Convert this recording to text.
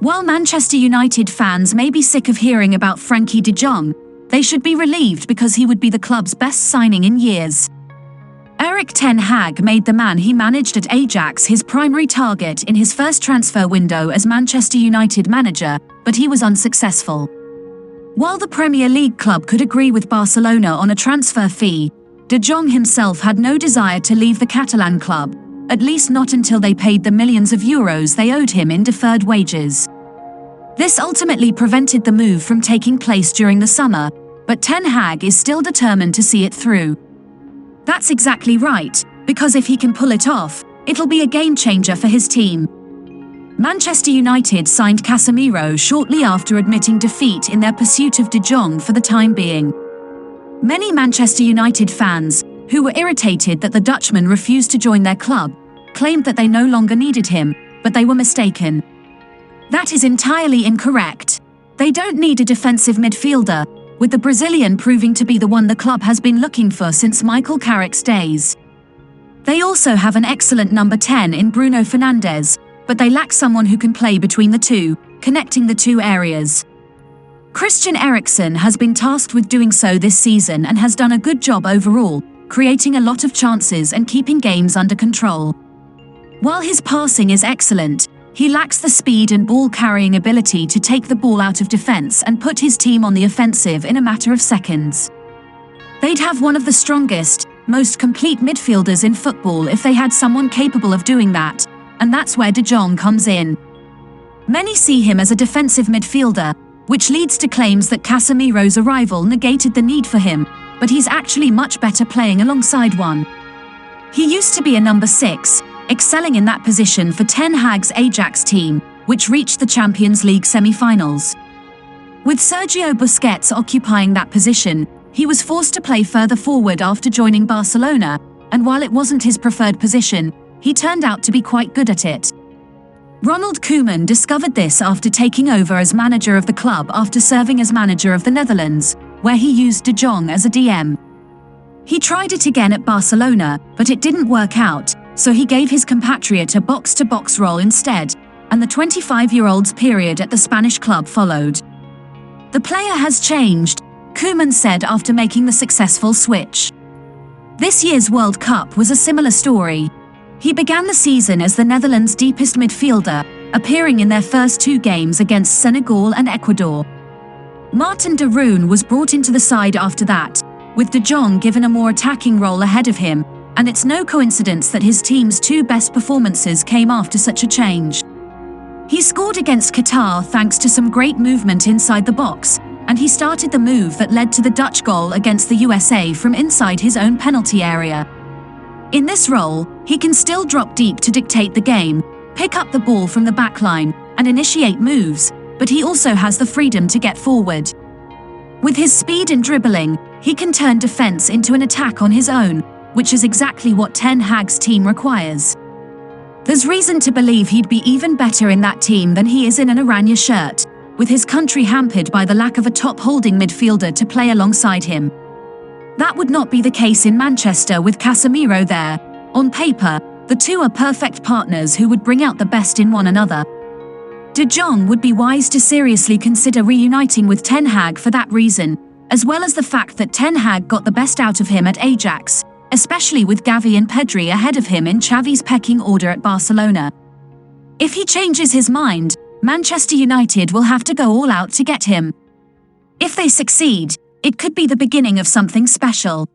While Manchester United fans may be sick of hearing about Frenkie de Jong, they should be relieved because he would be the club's best signing in years. Erik Ten Hag made the man he managed at Ajax his primary target in his first transfer window as Manchester United manager, but he was unsuccessful. While the Premier League club could agree with Barcelona on a transfer fee, de Jong himself had no desire to leave the Catalan club, at least not until they paid the millions of euros they owed him in deferred wages. This ultimately prevented the move from taking place during the summer, but Ten Hag is still determined to see it through. That's exactly right, because if he can pull it off, it'll be a game changer for his team. Manchester United signed Casemiro shortly after admitting defeat in their pursuit of de Jong for the time being. Many Manchester United fans, who were irritated that the Dutchman refused to join their club, claimed that they no longer needed him, but they were mistaken. That is entirely incorrect. They don't need a defensive midfielder, with the Brazilian proving to be the one the club has been looking for since Michael Carrick's days. They also have an excellent number 10 in Bruno Fernandes, but they lack someone who can play between the two, connecting the two areas. Christian Eriksen has been tasked with doing so this season and has done a good job overall, creating a lot of chances and keeping games under control. While his passing is excellent, he lacks the speed and ball-carrying ability to take the ball out of defense and put his team on the offensive in a matter of seconds. They'd have one of the strongest, most complete midfielders in football if they had someone capable of doing that, and that's where de Jong comes in. Many see him as a defensive midfielder, which leads to claims that Casemiro's arrival negated the need for him, but he's actually much better playing alongside one. He used to be a number 6, excelling in that position for Ten Hag's Ajax team, which reached the Champions League semi-finals. With Sergio Busquets occupying that position, he was forced to play further forward after joining Barcelona, and while it wasn't his preferred position, he turned out to be quite good at it. Ronald Koeman discovered this after taking over as manager of the club after serving as manager of the Netherlands, where he used de Jong as a DM. He tried it again at Barcelona, but it didn't work out, so he gave his compatriot a box-to-box role instead, and the 25-year-old's period at the Spanish club followed. The player has changed, Koeman said after making the successful switch. This year's World Cup was a similar story. He began the season as the Netherlands' deepest midfielder, appearing in their first 2 games against Senegal and Ecuador. Martin de Roon was brought into the side after that, with de Jong given a more attacking role ahead of him, and it's no coincidence that his team's 2 best performances came after such a change. He scored against Qatar thanks to some great movement inside the box, and he started the move that led to the Dutch goal against the USA from inside his own penalty area. In this role, he can still drop deep to dictate the game, pick up the ball from the backline, and initiate moves, but he also has the freedom to get forward. With his speed and dribbling, he can turn defense into an attack on his own, which is exactly what Ten Hag's team requires. There's reason to believe he'd be even better in that team than he is in an Oranje shirt, with his country hampered by the lack of a top-holding midfielder to play alongside him. That would not be the case in Manchester with Casemiro there. On paper, the two are perfect partners who would bring out the best in one another. De Jong would be wise to seriously consider reuniting with Ten Hag for that reason, as well as the fact that Ten Hag got the best out of him at Ajax, especially with Gavi and Pedri ahead of him in Xavi's pecking order at Barcelona. If he changes his mind, Manchester United will have to go all out to get him. If they succeed, it could be the beginning of something special.